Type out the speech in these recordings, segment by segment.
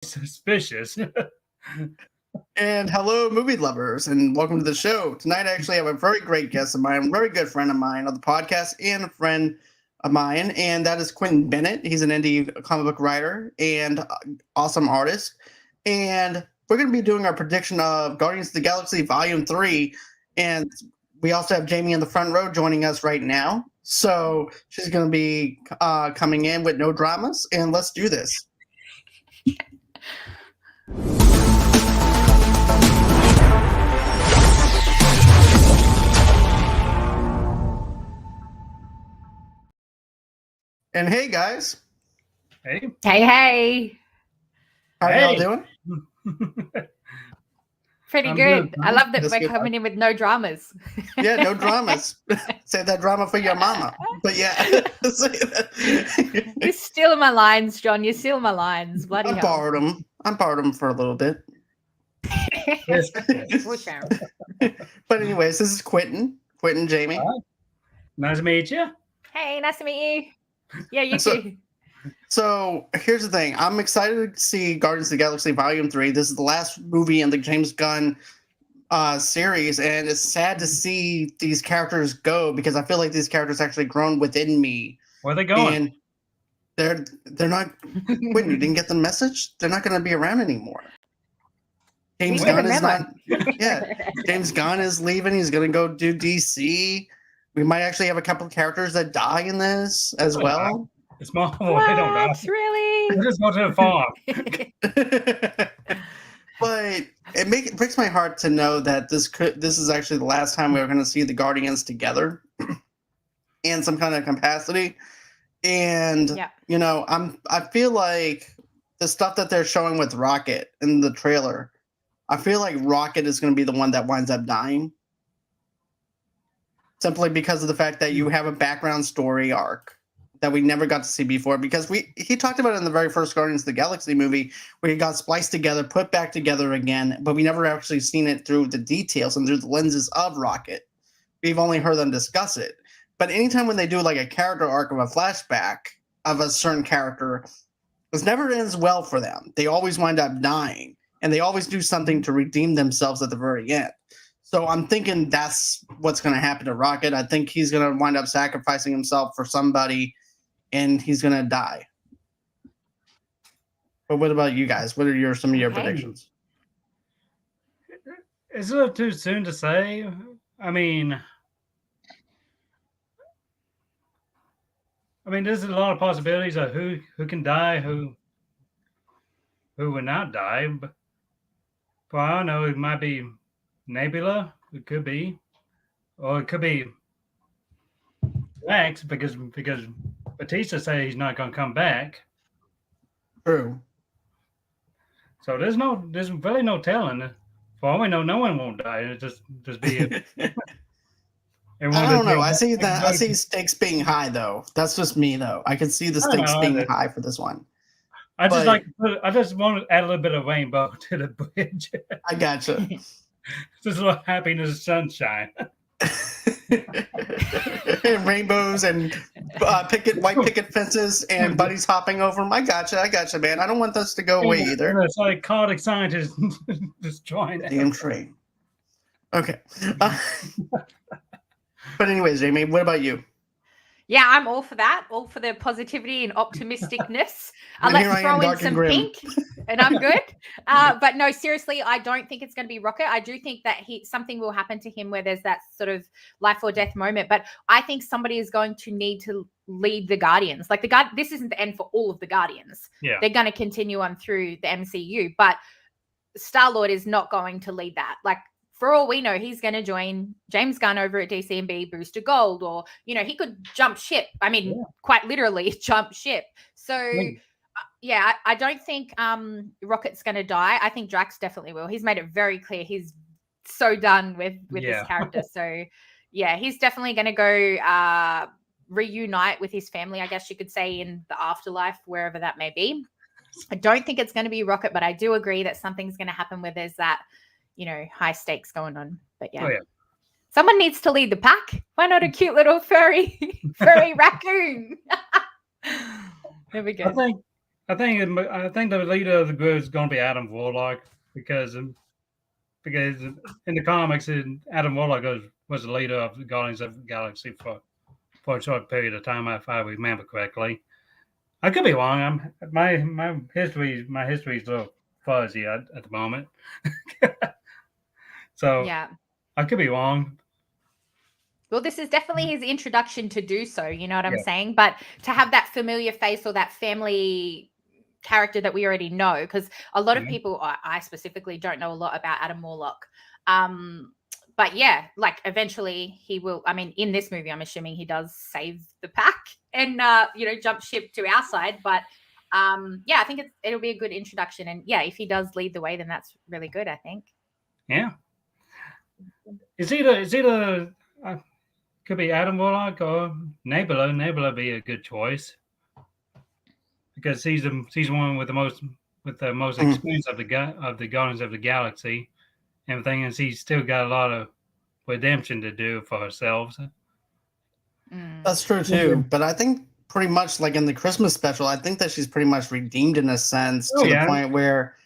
suspicious. And hello, movie lovers, and welcome to the show. Tonight, I actually have a very great guest of mine, a very good friend of mine on the podcast, and a friend of mine, and that is Quentin Bennett. He's an indie comic book writer and awesome artist. And we're going to be doing our prediction of Guardians of the Galaxy Volume 3. And we also have Jamie in the front row joining us right now. So she's going to be coming in with no dramas, and let's do this. And hey, guys. Hey. Hey. How are y'all doing? Pretty good. I love that we're coming in with no dramas. Yeah, no dramas. Save that drama for your mama. But yeah. You're stealing my lines, John. You're stealing my lines. Bloody hell. I borrowed them for a little bit. But anyways, this is Quentin. Quentin, Jamie. Hi. Nice to meet you. Hey, nice to meet you. Yeah, you too. So here's the thing. I'm excited to see Guardians of the Galaxy Volume 3. This is the last movie in the James Gunn series, and it's sad to see these characters go because I feel like these characters actually grown within me. Where are they going? And they're not. Wait, you didn't get the message? They're not going to be around anymore. James Gunn is not. Yeah, James Gunn is leaving. He's going to go do DC. We might actually have a couple of characters that die in this as well. It's more. They don't die. Really? They just go to the farm. But it breaks my heart to know that this is actually the last time we're going to see the Guardians together in some kind of capacity. And you know, I feel like the stuff that they're showing with Rocket in the trailer, I feel like Rocket is going to be the one that winds up dying. Simply because of the fact that you have a background story arc that we never got to see before. Because he talked about it in the very first Guardians of the Galaxy movie, where he got spliced together, put back together again, but we never actually seen it through the details and through the lenses of Rocket. We've only heard them discuss it. But anytime when they do like a character arc of a flashback of a certain character, it never ends well for them. They always wind up dying, and they always do something to redeem themselves at the very end. So I'm thinking that's what's going to happen to Rocket. I think he's going to wind up sacrificing himself for somebody, and he's going to die. But what about you guys? What are some of your predictions? Is it too soon to say? I mean, there's a lot of possibilities of who can die, who would not die. But I don't know, it might be Nebula, it could be, or it could be Drax because Batista said he's not going to come back. True. So there's really no telling. For all we know, no one won't die. It just be. I don't know. I see stakes being high though. That's just me though. I can see the stakes being high for this one. I just want to add a little bit of rainbow to the bridge. I gotcha. Just a little happiness, sunshine. And rainbows and white picket fences and buddies hopping over them. I gotcha, man. I don't want this to go away either. It's like chaotic scientists destroying it. Damn train. Okay. But anyways, Jamie, what about you? Yeah, I'm all for that. All for the positivity and optimisticness. Let's throw in some pink, and I'm good. But no, seriously, I don't think it's going to be Rocket. I do think that something will happen to him where there's that sort of life or death moment. But I think somebody is going to need to lead the Guardians. Like this isn't the end for all of the Guardians. Yeah. They're going to continue on through the MCU, but Star-Lord is not going to lead that. Like, for all we know, he's going to join James Gunn over at DC and be Booster Gold, or, you know, he could jump ship. I mean, quite literally jump ship. So, I don't think Rocket's going to die. I think Drax definitely will. He's made it very clear he's so done with this character. So, yeah, he's definitely going to go reunite with his family, I guess you could say, in the afterlife, wherever that may be. I don't think it's going to be Rocket, but I do agree that something's going to happen where there's that, you know, high stakes going on. But someone needs to lead the pack. Why not a cute little furry raccoon? There we go. I think the leader of the group is going to be Adam Warlock because in the comics, Adam Warlock was the leader of the Guardians of the Galaxy for a short period of time, if I remember correctly. I could be wrong. My history is a little fuzzy at the moment, so Yeah. I could be wrong. Well, this is definitely his introduction to do so. You know what I'm Yeah. saying? But to have that familiar face or that family character that we already know, because a lot of Yeah. people, I specifically, don't know a lot about Adam Warlock. But yeah, like eventually he will. I mean, in this movie, I'm assuming he does save the pack and jump ship to our side. But yeah, I think it'll be a good introduction. And yeah, if he does lead the way, then that's really good, I think. Yeah. It's either could be Adam Warlock or Nebula. Nebula be a good choice because he's the one with the most experience of the Guardians of the Galaxy. Everything is he's still got a lot of redemption to do for ourselves. That's true too. But I think pretty much like in the Christmas special, I think that she's pretty much redeemed in a sense to the point where,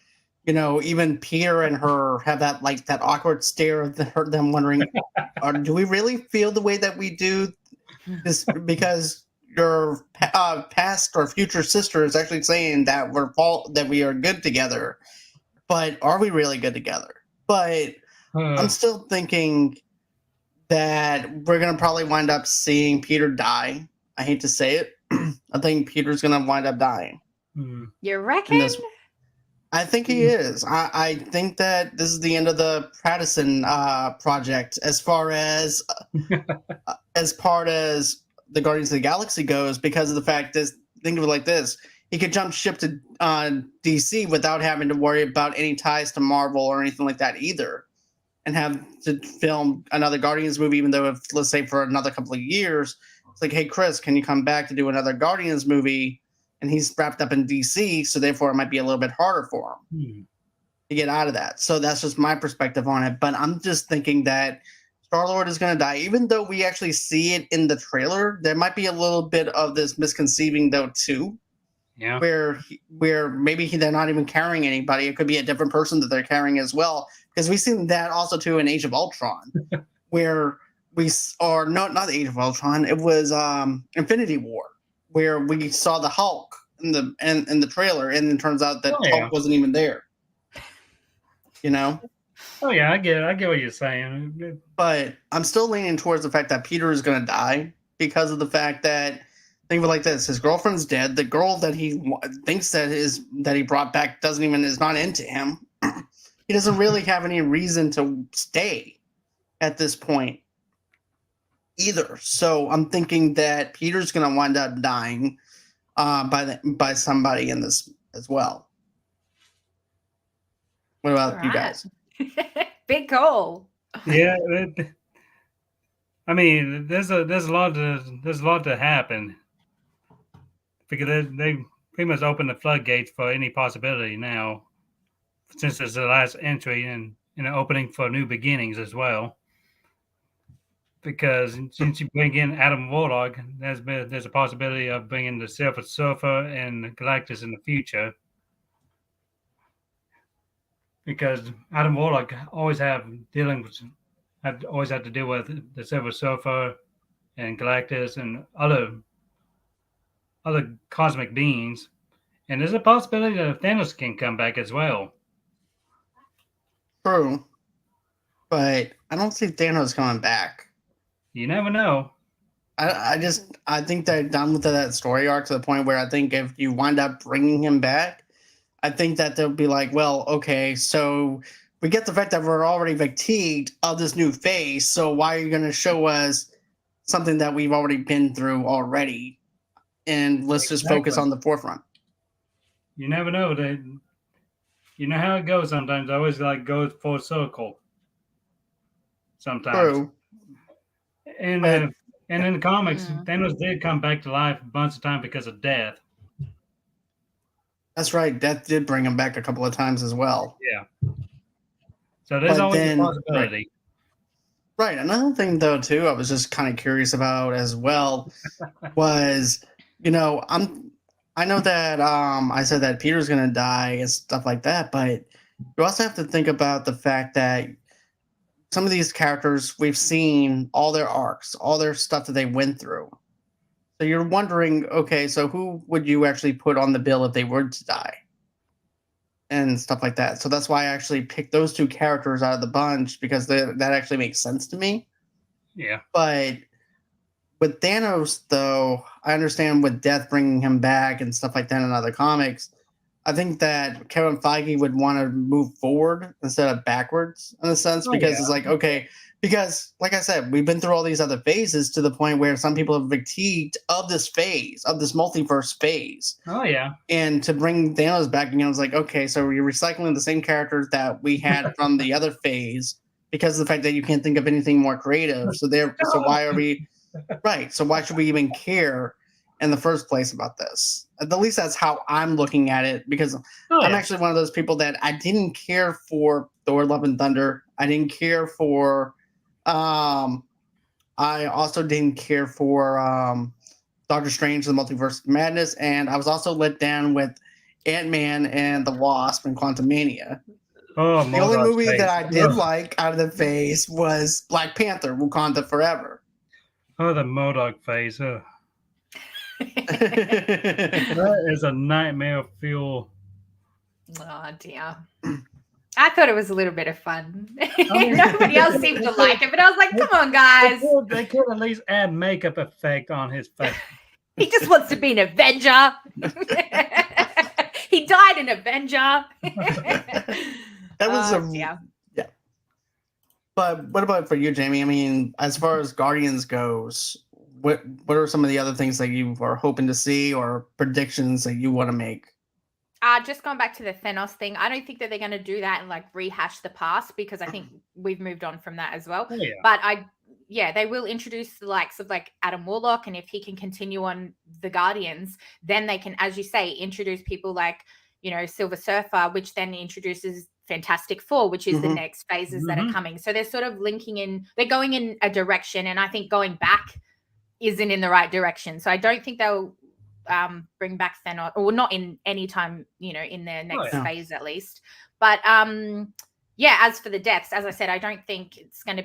even Peter and her have that awkward stare of them wondering, do we really feel the way that we do this? Because your past or future sister is actually saying that that we are good together, but are we really good together? But I'm still thinking that we're going to probably wind up seeing Peter die. I hate to say it. I think Peter's going to wind up dying. You reckon? I think he is. I think that this is the end of the Pattison project as far as as part as the Guardians of the Galaxy goes, because of the fact that, think of it like this, he could jump ship to DC without having to worry about any ties to Marvel or anything like that either, and have to film another Guardians movie, even though if, let's say, for another couple of years, it's like, hey, Chris, can you come back to do another Guardians movie? And he's wrapped up in DC, so therefore it might be a little bit harder for him to get out of that. So that's just my perspective on it. But I'm just thinking that Star-Lord is going to die. Even though we actually see it in the trailer, there might be a little bit of this misconceiving, though, too. Yeah. Where maybe they're not even carrying anybody. It could be a different person that they're carrying as well. Because we've seen that also, too, in Age of Ultron, where not Age of Ultron. It was Infinity War, where we saw the Hulk in the trailer, and it turns out that Hulk wasn't even there. Oh yeah, I get what you're saying. But I'm still leaning towards the fact that Peter is going to die because of the fact that, think of it like this: his girlfriend's dead. The girl that he thinks that he brought back is not into him. He doesn't really have any reason to stay at this point either. So I'm thinking that Peter's going to wind up dying by somebody in this as well. What about you guys? Big call. Yeah, I mean, there's a lot to happen because they pretty much opened the floodgates for any possibility now, since it's the last entry and an opening for new beginnings as well. Because since you bring in Adam Warlock, there's a possibility of bringing the Silver Surfer and Galactus in the future. Because Adam Warlock always had to deal with the Silver Surfer and Galactus and other cosmic beings, and there's a possibility that Thanos can come back as well. True, but I don't see Thanos coming back. You never know. I think they're done with that story arc to the point where I think if you wind up bringing him back, I think that they'll be like, well, okay, so we get the fact that we're already fatigued of this new phase, so why are you going to show us something that we've already been through already? And let's just focus on the forefront. You never know. You know how it goes sometimes. It always goes full circle. Sometimes. True. And in the comics, Thanos did come back to life a bunch of times because of death. That's right. Death did bring him back a couple of times as well. Yeah. So there's always a possibility. Right. Another thing, though, too, I was just kind of curious about as well was, I know that I said that Peter's gonna die and stuff like that, but you also have to think about the fact that some of these characters we've seen all their arcs, all their stuff that they went through. So you're wondering, okay, so who would you actually put on the bill if they were to die? And stuff like that. So that's why I actually picked those two characters out of the bunch because that actually makes sense to me. Yeah. But with Thanos, though, I understand with Death bringing him back and stuff like that in other comics. I think that Kevin Feige would want to move forward instead of backwards in a sense, Oh, because yeah. it's like, okay, because like I said, we've been through all these other phases to the point where some people have fatigued of this phase, of this multiverse phase. Oh yeah. And to bring Thanos back again, I was like, okay, so you're recycling the same characters that we had from the other phase because of the fact that you can't think of anything more creative. So why are we right? So why should we even care in the first place about this? At least that's how I'm looking at it, because Oh, I'm yeah. actually one of those people that I didn't care for Thor: Love and Thunder. I didn't care for. I also didn't care for Doctor Strange: The Multiverse of Madness, and I was also let down with Ant-Man and the Wasp and Quantumania. Oh, The only Modok's movie face. that I did Ugh. like out of the phase was Black Panther: Wakanda Forever. Oh, the Modok face. Ugh. Oh That is a nightmare fuel. dear. I thought it was a little bit of fun. mean- Nobody else seemed to like it, but I was like, come on, guys. They could at least add makeup effect on his face. He just wants to be an Avenger. He died an Avenger. That was dear. yeah. But what about for you, Jamie? I mean, as far as Guardians goes, what are some of the other things that you are hoping to see or predictions that you want to make? Just going back to the Thanos thing, I don't think that they're going to do that and like rehash the past, because I think we've moved on from that as well. Oh, yeah. But they will introduce the likes of like Adam Warlock, and if he can continue on the Guardians, then they can, as you say, introduce people like, Silver Surfer, which then introduces Fantastic Four, which is the next phases that are coming. So they're sort of linking in, they're going in a direction, and I think going back isn't in the right direction. So I don't think they'll bring back Thanos, or not in any time, in their next phase at least. But as for the deaths, as I said, I really don't think it's going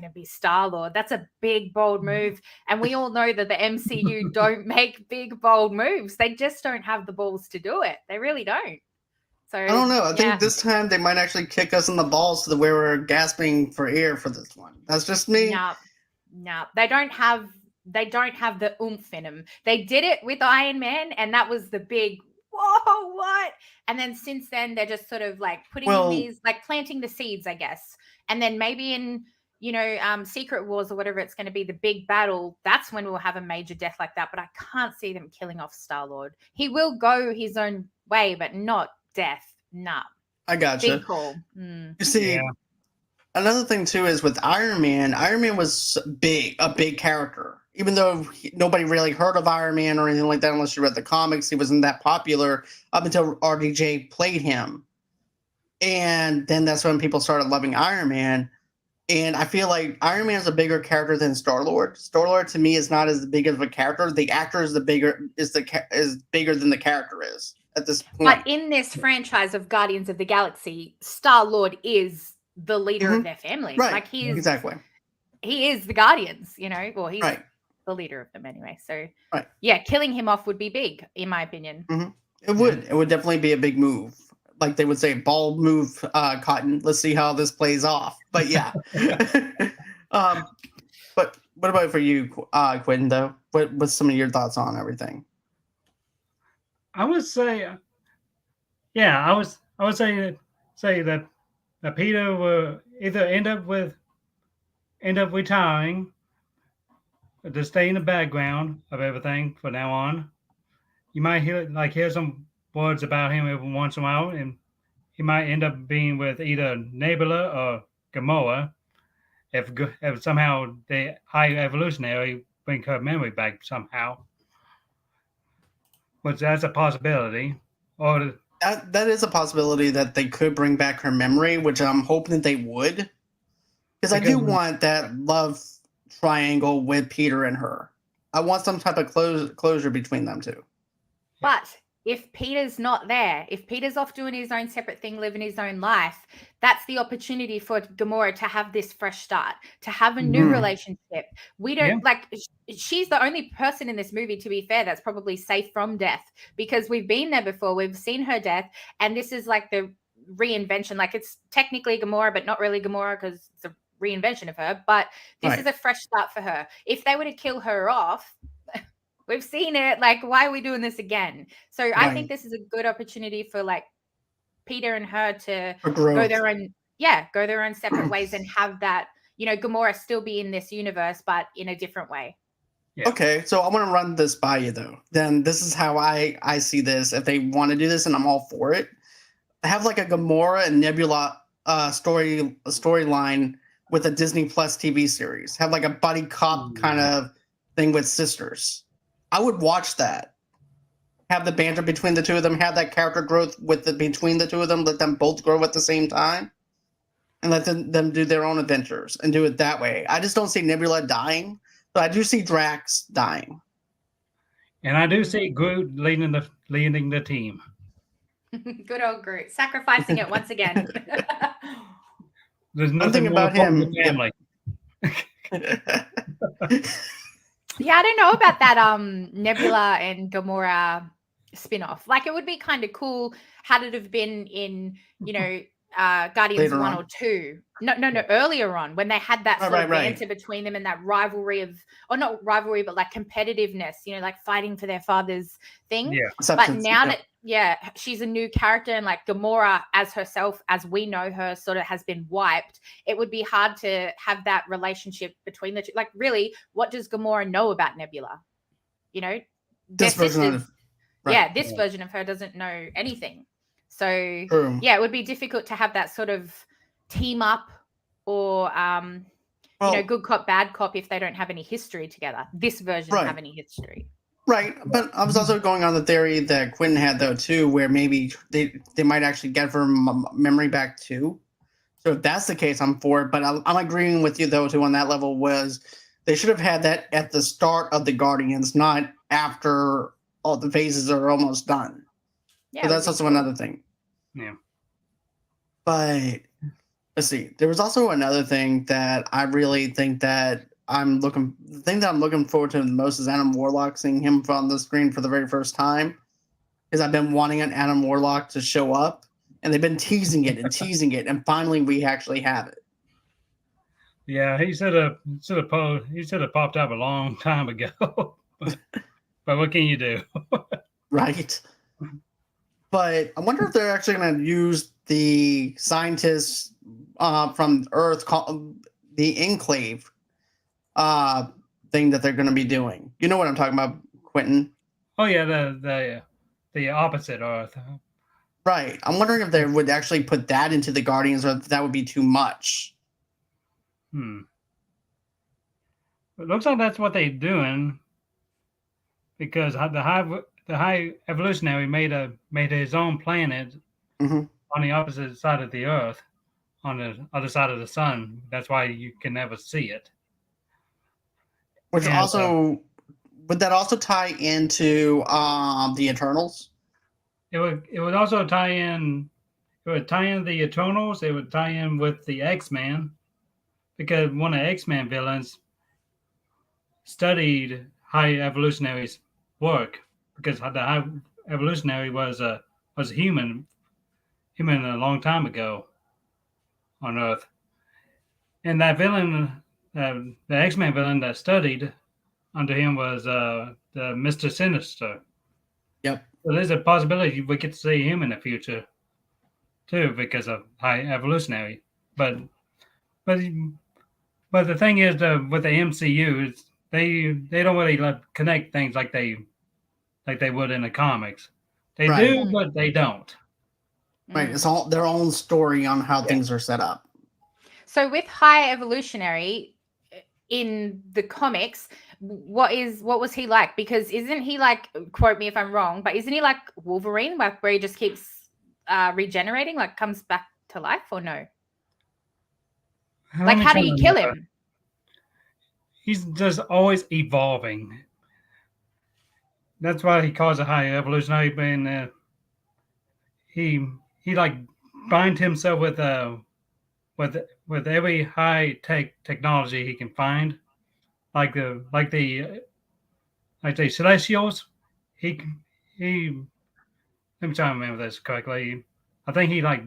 to be Star-Lord. That's a big, bold move. And we all know that the MCU don't make big, bold moves. They just don't have the balls to do it. They really don't. So I don't know. I think this time they might actually kick us in the balls to the where we're gasping for air for this one. That's just me. No, they don't have the oomph in them. They did it with Iron Man, and that was the big whoa, what? And then since then, they're just sort of like putting in these, like planting the seeds, I guess. And then maybe in Secret Wars or whatever it's going to be, the big battle, that's when we'll have a major death like that. But I can't see them killing off Star-Lord. He will go his own way, but not death. Nah. I gotcha. Big call. You see, another thing too is with Iron Man was a big character. Even though nobody really heard of Iron Man or anything like that unless you read the comics, he wasn't that popular up until RDJ played him. And then that's when people started loving Iron Man. And I feel like Iron Man is a bigger character than Star-Lord. Star-Lord to me is not as big of a character. The actor is bigger than the character is at this point. But in this franchise of Guardians of the Galaxy, Star-Lord is the leader of their family. Right. Like he is the Guardians, Well, he's the leader of them anyway. So killing him off would be big, in my opinion. It would. It would definitely be a big move. Like they would say, ball move, Cotton. Let's see how this plays off. But yeah. But what about for you, Quentin, though? What's some of your thoughts on everything? I would say, I would say that Peter will either end up retiring, to stay in the background of everything from now on. You might hear some words about him every once in a while, and he might end up being with either Nebula or Gamora if somehow the High Evolutionary bring her memory back somehow. But that's a possibility. Or that is a possibility that they could bring back her memory, which I'm hoping that they would. Because I do want that love triangle with Peter and her. I want some type of closure between them two. But if Peter's not there, if Peter's off doing his own separate thing, living his own life, that's the opportunity for Gamora to have this fresh start, to have a new relationship. We don't she's the only person in this movie, to be fair, that's probably safe from death, because we've been there before. We've seen her death. And this is like the reinvention. Like, it's technically Gamora, but not really Gamora, because it's a reinvention of her. But this is a fresh start for her. If they were to kill her off, we've seen it. Like, why are we doing this again? So I think this is a good opportunity for like Peter and her to go their own separate ways and have that, Gamora still be in this universe, but in a different way. Yeah. Okay, so I want to run this by you though. Then this is how I see this. If they want to do this, and I'm all for it, have like a Gamora and Nebula storyline with a Disney Plus TV series. Have like a buddy cop kind of thing with sisters. I would watch that. Have the banter between the two of them. Have that character growth between the two of them. Let them both grow at the same time, and let them do their own adventures and do it that way. I just don't see Nebula dying, but I do see Drax dying. And I do see Groot leading the team. Good old Groot, sacrificing it once again. There's nothing about him. Family. Yeah, I don't know about that Nebula and Gamora spin-off. Like, it would be kind of cool had it have been in, Guardians Later 1 on. or 2. No, earlier on, when they had that sort of banter between them and that rivalry or not rivalry, but like competitiveness, like fighting for their father's thing. Yeah. But now that, she's a new character, and like Gamora as herself, as we know her, sort of has been wiped, it would be hard to have that relationship between the two. Like, really, what does Gamora know about Nebula? This version version of her doesn't know anything. So it would be difficult to have that sort of team up or good cop, bad cop if they don't have any history together. This version doesn't have any history. Right, but I was also going on the theory that Quentin had though too, where maybe they might actually get her memory back too. So if that's the case, I'm for it. But I'm agreeing with you though too on that level. Was they should have had that at the start of the Guardians, not after all the phases are almost done. Yeah, so that's also another thing. Yeah. But let's see. There was also another thing that I really think that the thing that I'm looking forward to the most is Adam Warlock, seeing him on the screen for the very first time. Because I've been wanting an Adam Warlock to show up, and they've been teasing it, and finally we actually have it. Yeah, he should have popped up a long time ago. But what can you do? Right. But I wonder if they're actually going to use the scientists from Earth, the Enclave thing that they're going to be doing. You know what I'm talking about, Quentin? Oh yeah, the opposite Earth. Right. I'm wondering if they would actually put that into the Guardians, or if that would be too much. It looks like that's what they're doing, because the high evolutionary made his own planet on the opposite side of the Earth, on the other side of the sun. That's why you can never see it. Would that also tie into the Eternals? It would also tie in. It would tie in the Eternals. It would tie in with the X-Men, because one of the X-Men villains studied high evolutionary's work, because the high evolutionary was a human a long time ago on Earth, and that villain, the X-Men villain that studied under him was the Mr. Sinister. Yep. So there's a possibility we get to see him in the future too, because of high evolutionary. But the thing is, with the MCU, they don't really connect things like they would in the comics. They do, but they don't. Right. It's all their own story on how things are set up. So with high evolutionary in the comics, what was he like? Because isn't he like, quote me if I'm wrong, but isn't he like Wolverine, like where he just keeps regenerating, like comes back to life, or no? Like, how do you kill him? He's just always evolving. that's why he calls it high evolutionary. And he like bind himself with every high tech technology he can find, like the celestials. He let me try to remember this correctly. I think he like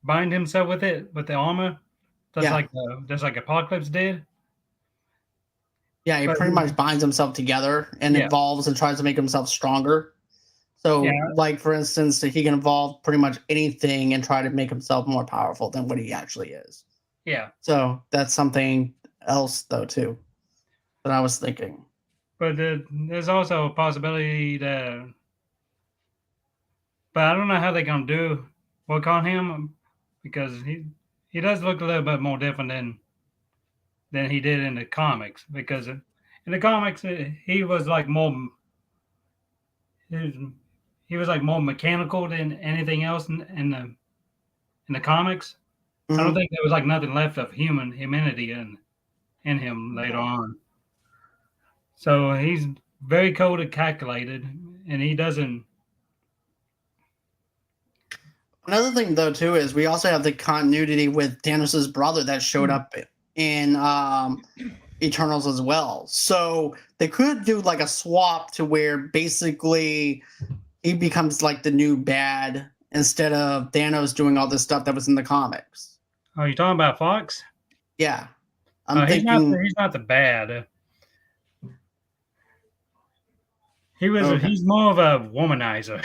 bind himself with it with the armor, just Yeah. like Apocalypse did. Yeah, he But pretty much binds himself together and Yeah. evolves and tries to make himself stronger. So, Yeah. like for instance, he can evolve pretty much anything and try to make himself more powerful than what he actually is. Yeah, So that's something else, though, too, that I was thinking. but there's also a possibility that, but I don't know how they're gonna do work on him because he does look a little bit more different than he did in the comics. Because in the comics, he was like more he was, he was like more mechanical than anything else in the comics. I don't Mhm. think there was like nothing left of humanity in him later on. So he's very cold and calculated, and he doesn't. Another thing, though, too, is we also have the continuity with Thanos' brother that showed up in Eternals as well. So they could do like a swap to where basically he becomes like the new bad instead of Thanos doing all this stuff that was in the comics. Are you talking about Fox? Yeah. I'm He's not. thinking. He's not the bad. Okay. He's more of a womanizer.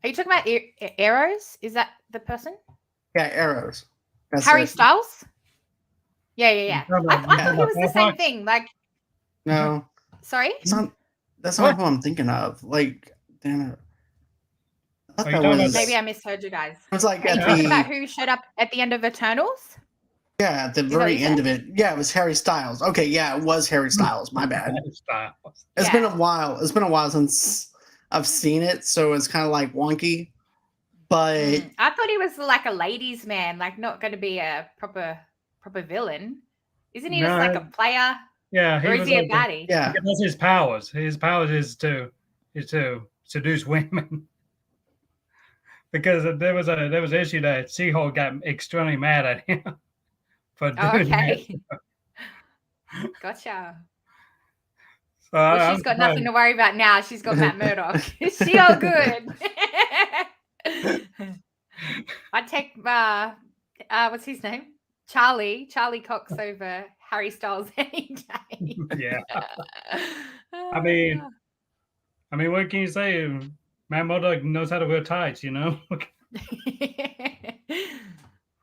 Are you talking about Arrows? Is that the person? Yeah, arrows. That's Harry it. Styles? Yeah. I thought he was the same Fox? thing. Like, No, sorry? that's not who I'm thinking of. Like, damn it. I thought Are you that talking about was. Maybe I misheard you guys. It was like Are you at talking about the who showed up at the end of Eternals? at the that what very you end said? of it. Yeah, it was Harry Styles. Okay, yeah, it was Harry Styles. My bad. Styles. It's been a Yeah. while. It's been a while since I've seen it, so it's kind of like wonky. But I thought he was like a ladies' man, like not going to be a proper villain. Isn't he just like a No, player? yeah, Or he is was he a like baddie? yeah, that's his powers. His powers is to seduce women. Because there was an issue that She-Hulk got extremely mad at him for Oh, doing that. okay. Gotcha. So Well, I'm she's got nothing surprised. to worry about now. She's got Matt Murdock. Is she all good? I'd take what's his name? Charlie Cox over Harry Styles any day. Yeah. I mean, what can you say? Matt Murdock knows how to wear tights, you know?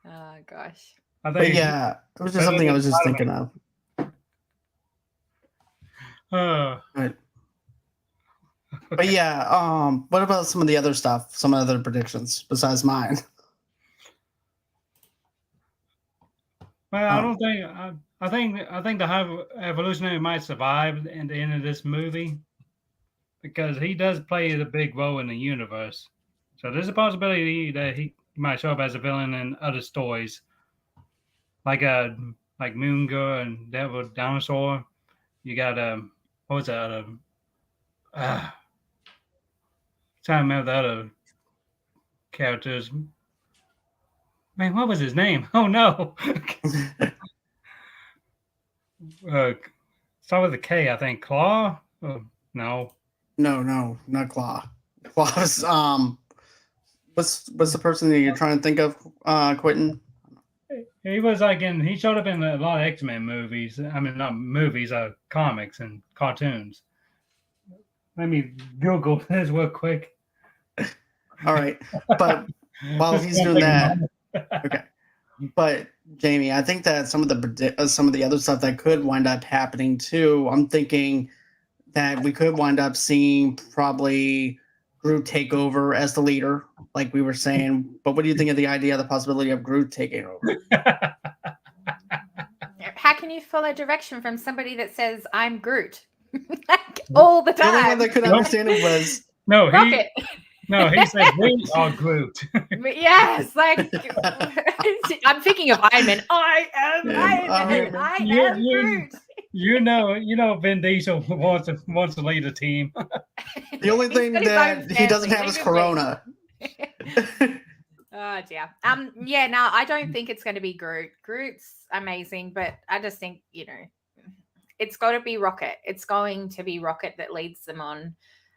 Oh gosh. I but think yeah, it was just something I was just thinking of. But yeah, what about some of the other stuff? Some other predictions besides mine? well, I don't think I think the high evolutionary might survive at the end of this movie because he does play a big role in the universe. So there's a possibility that he might show up as a villain in other stories, like Moon Girl and Devil Dinosaur. You got what was that? Trying to remember the other characters. Man, what was his name? Oh no. Start with a K, I think. Claw? Oh, no. No, not Claw. Claw's what's the person that you're trying to think of, Quentin? He was like he showed up in a lot of X-Men movies. I mean, not movies, comics and cartoons. Let me Google this real quick. All right, but while he's doing that, okay. But Jamie, I think that some of the other stuff that could wind up happening too. I'm thinking that we could wind up seeing probably Groot take over as the leader, like we were saying. But what do you think of the idea, the possibility of Groot taking over? How can you follow direction from somebody that says I'm Groot like all the The only one time? that could understand it was Rocket. He said we are Groot. Yes, like I'm thinking of Iron Man. I am Iron Man. I am Groot. You know, Vin Diesel wants to lead a team. The only He's thing got his own that he doesn't family, have is leave him be. Corona. Oh dear. Yeah, no, I don't think it's going to be Groot. Groot's amazing, but I just think, it's got to be Rocket. It's going to be Rocket that leads them on.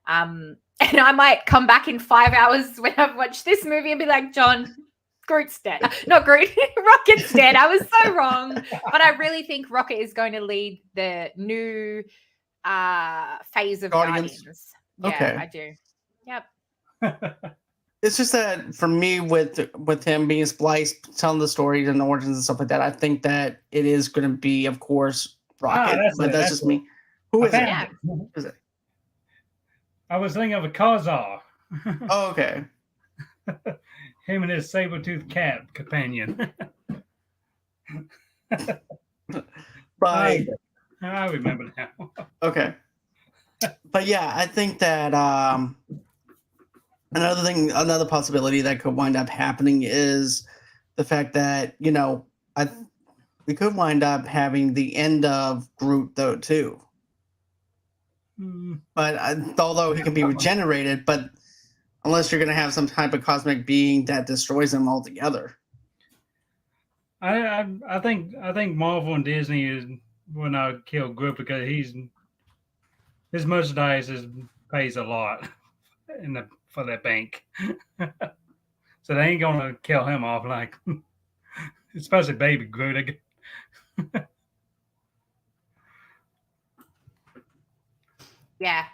And I might come back in 5 hours when I've watched this movie and be like, John, Groot's dead. Not Groot, Rocket's dead. I was so wrong. But I really think Rocket is going to lead the new phase of Guardians. Yeah, Okay. I do. Yep. It's just that for me, with him being spliced, telling the stories and origins and stuff like that, I think that it is going to be, of course, Rocket. That's just me. Who is it? Yeah. Who is it? I was thinking of a Khazar. Oh, okay. Him and his saber-toothed cat companion. But I remember now. okay. But yeah, I think that another possibility that could wind up happening is the fact that we could wind up having the end of Groot though too. But although he can be regenerated, but unless you're going to have some type of cosmic being that destroys him altogether. I think Marvel and Disney will not kill Groot because his merchandise pays a lot for that bank. So they ain't gonna kill him off, like especially baby Groot. Yeah.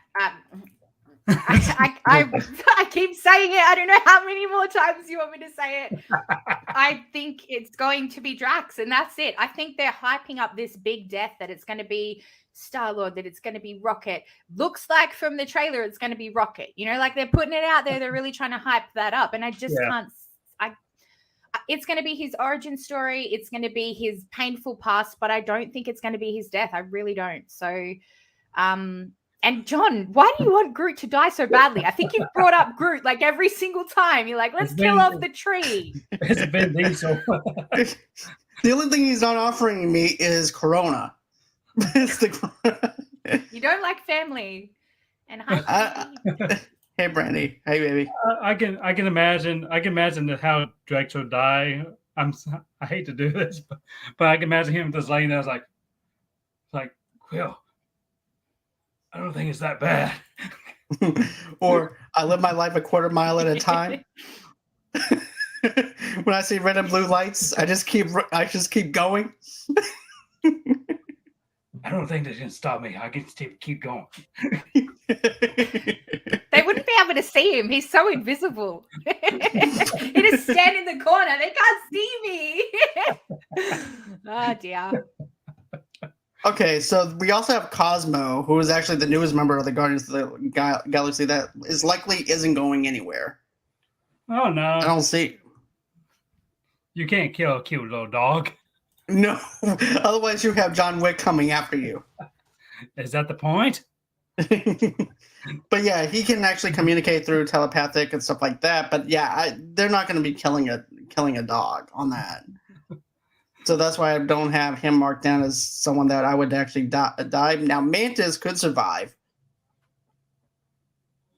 I keep saying it. I don't know how many more times you want me to say it. I think it's going to be Drax, and that's it. I think they're hyping up this big death that it's going to be Star-Lord, that it's going to be Rocket. Looks like from the trailer it's going to be Rocket. Like they're putting it out there. They're really trying to hype that up, and I just can't. It's going to be his origin story. It's going to be his painful past, but I don't think it's going to be his death. I really don't. So, and John, why do you want Groot to die so badly? I think you've brought up Groot like every single time. You're like, let's kill off the tree. It's Vin Diesel. The only thing he's not offering me is Corona. You don't like family. And hey, Brandy. Hey, baby. I can imagine how Drax will die. I hate to do this, but I can imagine him just laying there. Like, well, I don't think it's that bad. Or I live my life a quarter mile at a time. When I see red and blue lights, I just keep going. I don't think they can stop me. I can keep going. They wouldn't be able to see him. He's so invisible. He just stand in the corner. They can't see me. Oh dear. Okay, so we also have Cosmo, who is actually the newest member of the Guardians of the Galaxy that isn't going anywhere. Oh no! I don't see. You can't kill a cute little dog. No, otherwise you have John Wick coming after you. Is that the point? But yeah, he can actually communicate through telepathic and stuff like that. But yeah, they're not going to be killing a dog on that. So that's why I don't have him marked down as someone that I would actually die. Now, Mantis could survive.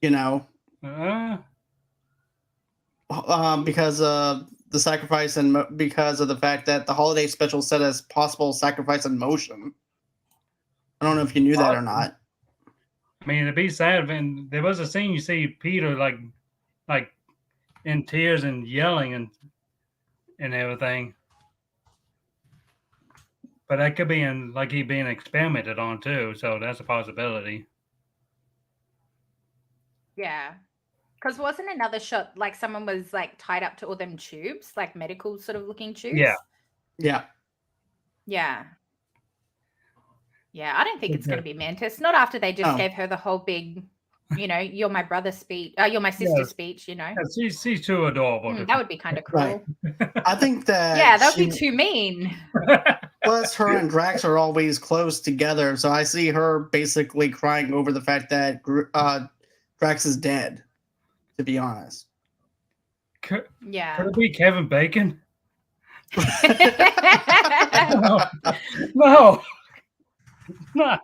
Because of the sacrifice and because of the fact that the holiday special set as possible sacrifice in motion. I don't know if you knew that or not. I mean, it'd be sad. And there was a scene you see Peter like in tears and yelling and everything. But that could be he being experimented on too, so that's a possibility. Yeah. Because wasn't another shot like someone was like tied up to all them tubes, like medical sort of looking tubes? Yeah. Yeah. Yeah, I don't think it's going to be Mantis. Not after they just gave her the whole big, you're my brother speech. You're my sister speech, Yeah, she's too adorable. That would be kind of cool. Right. I think that... Yeah, that would be too mean. Plus, her and Drax are always close together, so I see her basically crying over the fact that Drax is dead, to be honest. Could it be Kevin Bacon? No. No.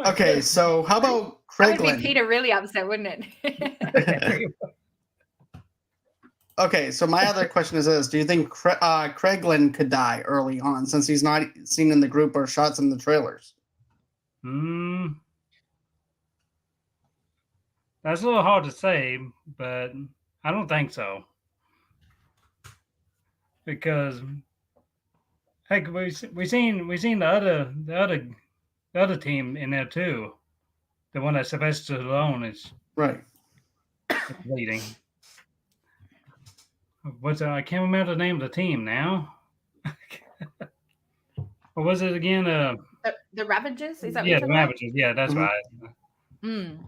Okay, so how about That would be Craiglin? Peter really upset, wouldn't it? Okay, so my other question is this: do you think Craiglin could die early on, since he's not seen in the group or shots in the trailers? That's a little hard to say, but I don't think so. Because heck, we seen the other team in there too. The one that Sylvester Stallone is Right. leading. I can't remember the name of the team now. What was it again? The Ravagers? Is that what Yeah, you're the talking about? Ravagers. Yeah, that's Mhm. right.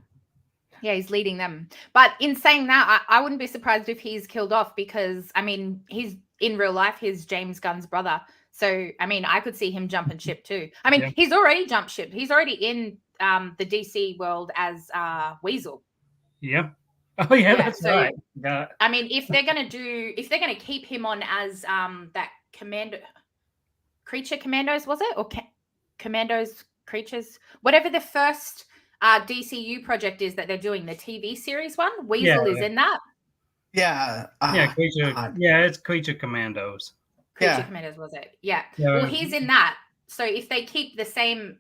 Yeah, he's leading them. But in saying that, I wouldn't be surprised if he's killed off because, I mean, he's in real life, he's James Gunn's brother. So, I mean, I could see him jumping ship too. I mean, Yeah. he's already jumped ship. He's already in the DC world as Weasel. Yeah. Oh yeah, Yeah, that's so- right. Yeah. I mean, if they're gonna keep him on as that creature commandos, was it? Or commandos, creatures, whatever the first DCU project is that they're doing, the TV series one. Weasel is in that. Yeah. Yeah, creature. God. Yeah, it's Creature Commandos. Creature Yeah. Commandos, was it? Yeah. Yeah. Well, he's in that. So if they keep the same,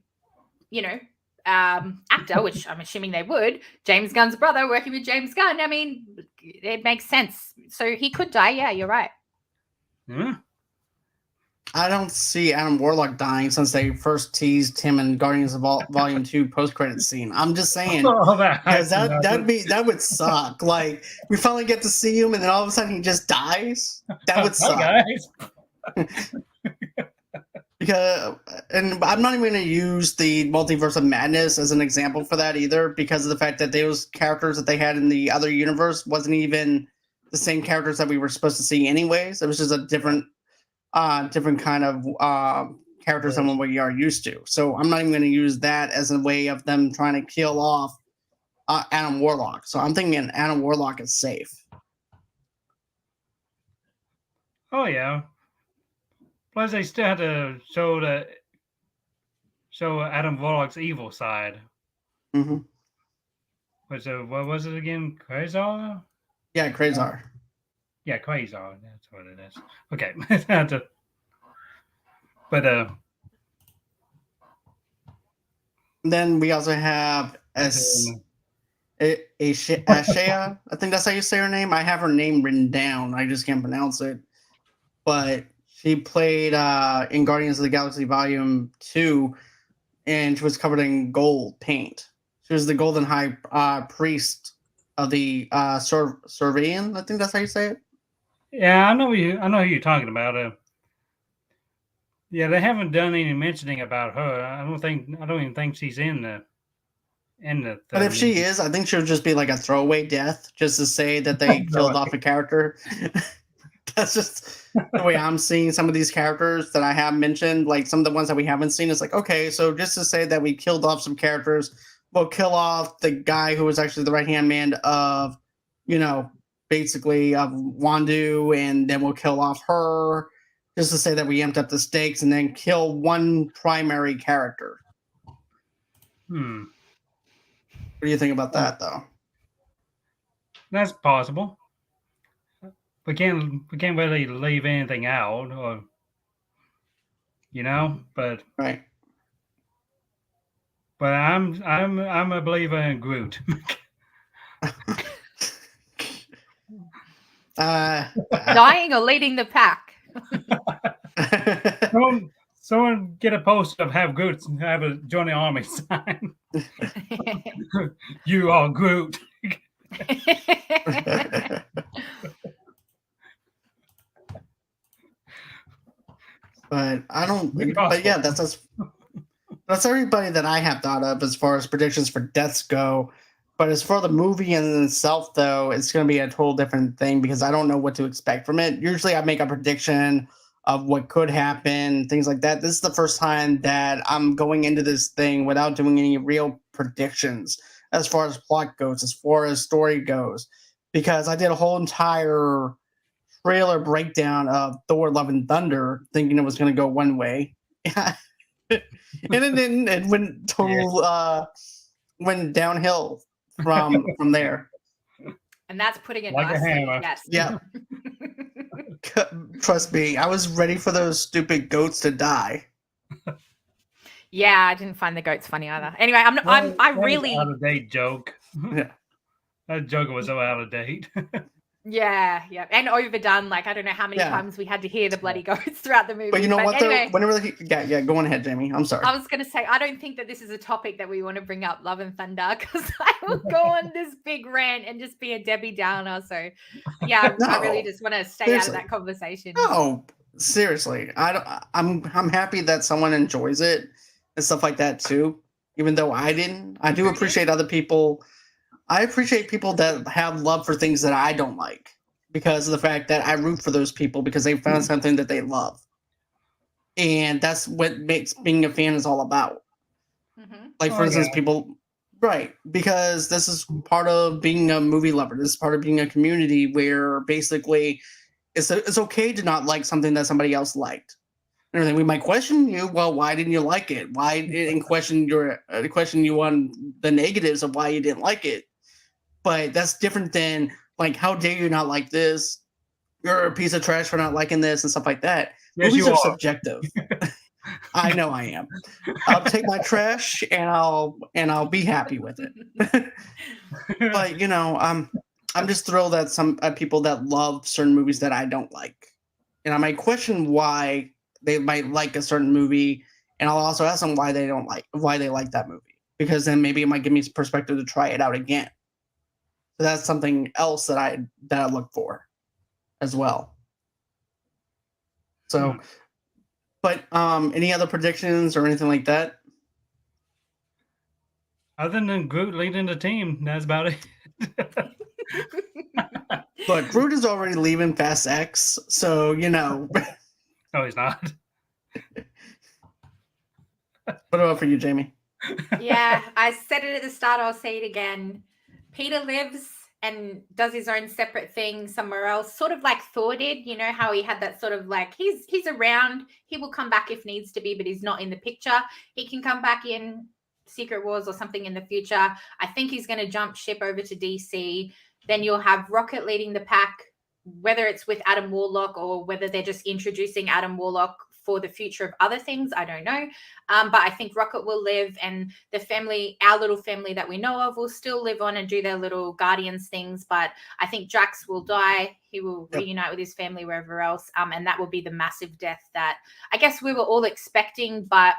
actor, which I'm assuming they would, James Gunn's brother working with James Gunn, I mean, it makes sense. So he could die. Yeah, you're right. Yeah. I don't see Adam Warlock dying since they first teased him in Guardians of Volume 2 post-credit scene. I'm just saying, Oh, that because that would suck. Like, we finally get to see him and then all of a sudden he just dies. That would suck. Hi, guys. Because, and I'm not even going to use the Multiverse of Madness as an example for that either, because of the fact that those characters that they had in the other universe wasn't even the same characters that we were supposed to see anyways. It was just a different kind of characters than what we are used to. So I'm not even going to use that as a way of them trying to kill off Adam Warlock. So I'm thinking Adam Warlock is safe. Oh yeah. Plus, they still had to show Adam Warlock's evil side. Mm-hmm. What was it again? Quasar? Yeah, Quasar. Yeah, Quasar. That's what it is. Okay. But Then we also have Ashea. I think that's how you say her name. I have her name written down. I just can't pronounce it. But she played in Guardians of the Galaxy Volume 2, and she was covered in gold paint. She was the Golden High Priest of the Servian. I think that's how you say it. yeah, I know who you're talking about. Yeah, they haven't done any mentioning about her. I don't even think she's in the. But if she is, I think she'll just be like a throwaway death, just to say that they killed off a character. That's just the way I'm seeing some of these characters that I have mentioned. Like some of the ones that we haven't seen, it's like, okay, so just to say that we killed off some characters, we'll kill off the guy who was actually the right-hand man of, basically of Wandu, and then we'll kill off her, just to say that we amped up the stakes, and then kill one primary character. Hmm. What do you think about that, though? That's possible. We can't really leave anything out, or but Right. But I'm a believer in Groot. Dying or leading the pack? Someone get a poster of have Groot and have a Johnny Army sign. You are Groot. But I don't. But yeah, that's everybody that I have thought of as far as predictions for deaths go. But as for the movie in itself, though, it's going to be a total different thing because I don't know what to expect from it. Usually, I make a prediction of what could happen, things like that. This is the first time that I'm going into this thing without doing any real predictions as far as plot goes, as far as story goes, because I did a whole entire trailer breakdown of Thor: Love and Thunder, thinking it was going to go one way. And then it went went downhill from there. And that's putting it Like a nicely. hammer. Yes. Yeah. Trust me, I was ready for those stupid goats to die. Yeah, I didn't find the goats funny either. Anyway, I That was really, out of date joke. Yeah. That joke was so out of date. yeah, and overdone. Like I don't know how many Yeah. times we had to hear the bloody goats throughout the movie. But you know what? Anyway, Whenever go on ahead, Jamie. I'm sorry. I was going to say I don't think that this is a topic that we want to bring up, Love and Thunder, because I will go on this big rant and just be a Debbie Downer. So yeah, I really just want to stay out of that conversation. No, seriously, I'm happy that someone enjoys it and stuff like that too. Even though I didn't, I do appreciate other people. I appreciate people that have love for things that I don't like because of the fact that I root for those people because they found something that they love, and that's what makes being a fan is all about. Mm-hmm. Like for instance, people. Right, because this is part of being a movie lover. This is part of being a community where basically it's okay to not like something that somebody else liked. And everything. We might question you. Well, why didn't you like it? Why and question you on the negatives of why you didn't like it. But that's different than like, how dare you not like this? You're a piece of trash for not liking this and stuff like that. Yes, Movies you are are. subjective. I know I am. I'll take my trash and I'll be happy with it. But you know, I'm just thrilled at some people that love certain movies that I don't like, and I might question why they might like a certain movie, and I'll also ask them why they like that movie, because then maybe it might give me perspective to try it out again. So that's something else that I look for as well. So, but any other predictions or anything like that? Other than Groot leading the team, that's about it. But Groot is already leaving Fast X, so you know. No, he's not. What about for you, Jamie? Yeah, I said it at the start. I'll say it again. Peter lives and does his own separate thing somewhere else, sort of like Thor did. You know how he had that sort of like he's around. He will come back if needs to be, but he's not in the picture. He can come back in Secret Wars or something in the future. I think he's going to jump ship over to DC. Then you'll have Rocket leading the pack, whether it's with Adam Warlock or whether they're just introducing Adam Warlock for the future of other things. I don't know. But I think Rocket will live, and the family, our little family that we know of, will still live on and do their little Guardians things. But I think Drax will die. He will reunite with his family wherever else. And that will be the massive death that I guess we were all expecting, but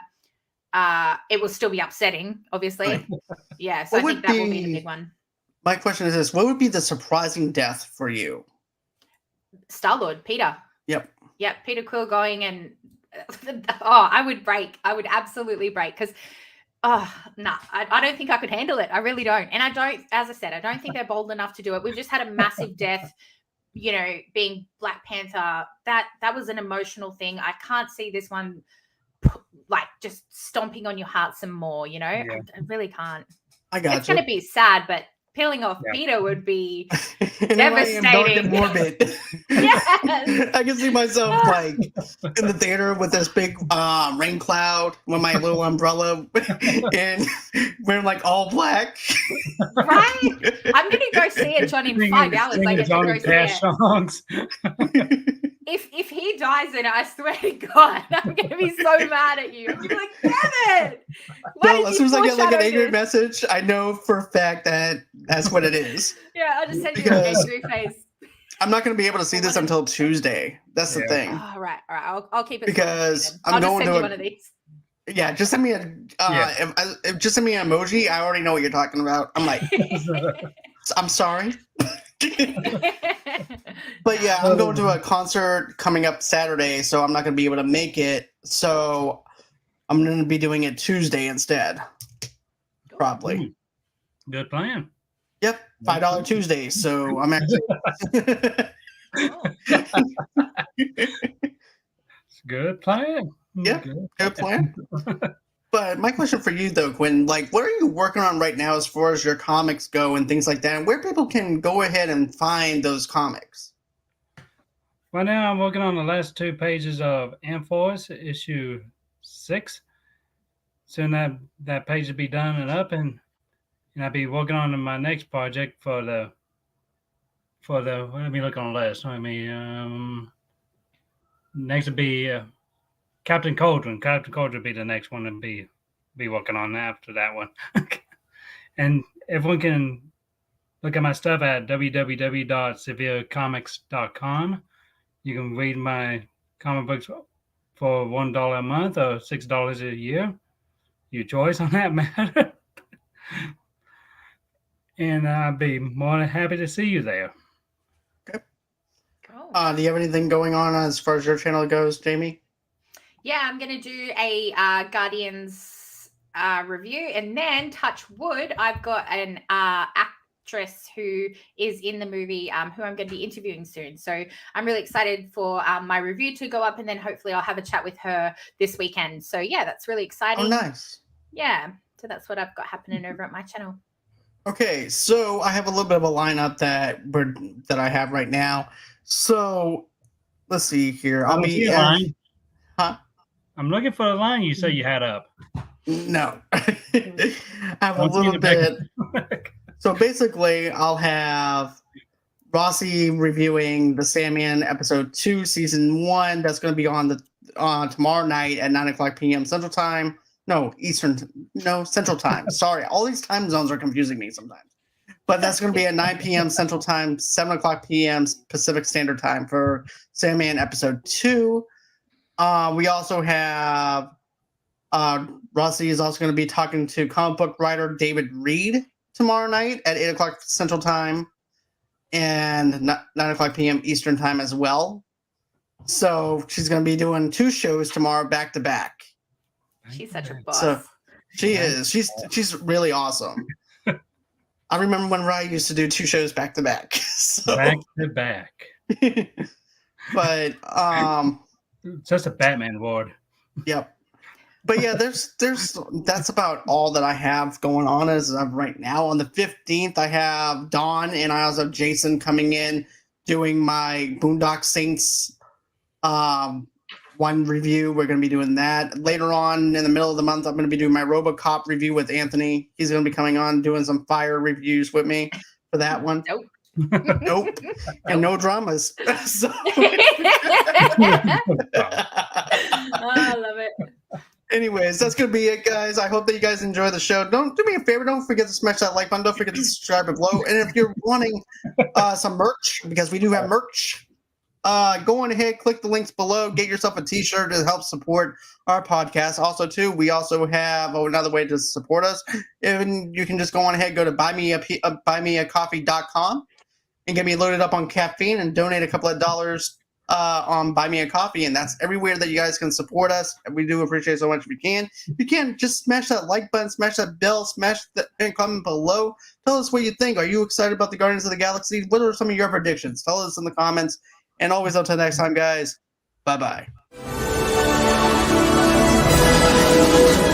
it will still be upsetting, obviously. Right. Yeah, so I think that will be the big one. My question is this: what would be the surprising death for you? Star-Lord, Peter. Yep, Peter Quill going and I would break. I would absolutely break because I don't think I could handle it. I really don't. And I don't, as I said, I don't think they're bold enough to do it. We've just had a massive death, you know, being Black Panther. That was an emotional thing. I can't see this one like just stomping on your heart some more, you know? Yeah. I really can't. I got It's going to be sad, but peeling off Peter would be devastating. Dark and morbid. Yes. I can see myself like in the theater with this big rain cloud with my little umbrella and wearing like all black. Right? I'm going to go see it, John, in 5 hours. I get to go see it. Songs. If he dies in it, I swear to God, I'm going to be so mad at you. I'm going to be like, damn it. Well, as soon as I get like an angry message, I know for a fact that that's what it is. Yeah, I'll just send you an angry face. I'm not going to be able to see this until Tuesday. That's the thing. Oh, right. I'll keep it. Because I'm going to one of these. Yeah, just send me just send me an emoji. I already know what you're talking about. I'm like, I'm sorry. But yeah, I'm going to a concert coming up Saturday, so I'm not going to be able to make it. So I'm going to be doing it Tuesday instead. Probably. Good plan. Yep, $5 Tuesdays. So I'm actually. Good plan. Yeah, good plan. But my question for you, though, Quinn, like, what are you working on right now as far as your comics go and things like that, and where people can go ahead and find those comics? Right now, I'm working on the last 2 pages of Enforce, issue 6. soon that page will be done and up, and I'll be working on my next project for the. Let me look on the list. Next would be Captain Cauldron. Captain Cauldron will be the next one to be working on after that one. And everyone can look at my stuff at www.severecomics.com. You can read my comic books for $1 a month or $6 a year. Your choice on that matter. And I'll be more than happy to see you there. Okay. Cool. Do you have anything going on as far as your channel goes, Jamie? Yeah, I'm going to do a Guardians review, and then touch wood, I've got an actress who is in the movie who I'm going to be interviewing soon. So I'm really excited for my review to go up, and then hopefully I'll have a chat with her this weekend. So yeah, that's really exciting. Oh, nice. Yeah, so that's what I've got happening over at my channel. Okay, so I have a little bit of a lineup that I have right now. So let's see here. I'll be line. Huh? I'm looking for the line you said you had up. No. I have a little bit. So basically, I'll have Rossie reviewing the Sandman episode 2, season 1. That's going to be on tomorrow night at 9:00 p.m. Central Time. No, Central Time. Sorry, all these time zones are confusing me sometimes. But that's going to be at 9 p.m. Central Time, 7:00 p.m. Pacific Standard Time for Sandman episode 2. We also have Rossie is also going to be talking to comic book writer David Reed tomorrow night at 8:00 Central Time and 9:00 p.m. Eastern Time as well. So she's going to be doing 2 shows tomorrow back to back. She's such a boss. So she is. She's really awesome. I remember when Rye used to do 2 shows back to back. So. Back to back. But it's just a Batman award. Yep. But yeah, that's about all that I have going on as of right now. On the 15th, I have Dawn and I also have Jason coming in doing my Boondock Saints one review. We're going to be doing that. Later on in the middle of the month, I'm going to be doing my RoboCop review with Anthony. He's going to be coming on doing some fire reviews with me for that one. Nope. Nope. And no dramas. So. I love it. Anyways, that's going to be it, guys. I hope that you guys enjoy the show. Do me a favor. Don't forget to smash that like button. Don't forget to subscribe below. And if you're wanting some merch, because we do have merch, go on ahead, click the links below, get yourself a t-shirt to help support our podcast. Also, too, we also have another way to support us. And you can just go on ahead, go to buymeacoffee.com and get me loaded up on caffeine and donate a couple of dollars on Buy Me a Coffee, and that's everywhere that you guys can support us. We do appreciate it so much if you can. If you can, just smash that like button, smash that bell, smash the comment below. Tell us what you think. Are you excited about the Guardians of the Galaxy? What are some of your predictions? Tell us in the comments. And always until next time, guys. Bye-bye.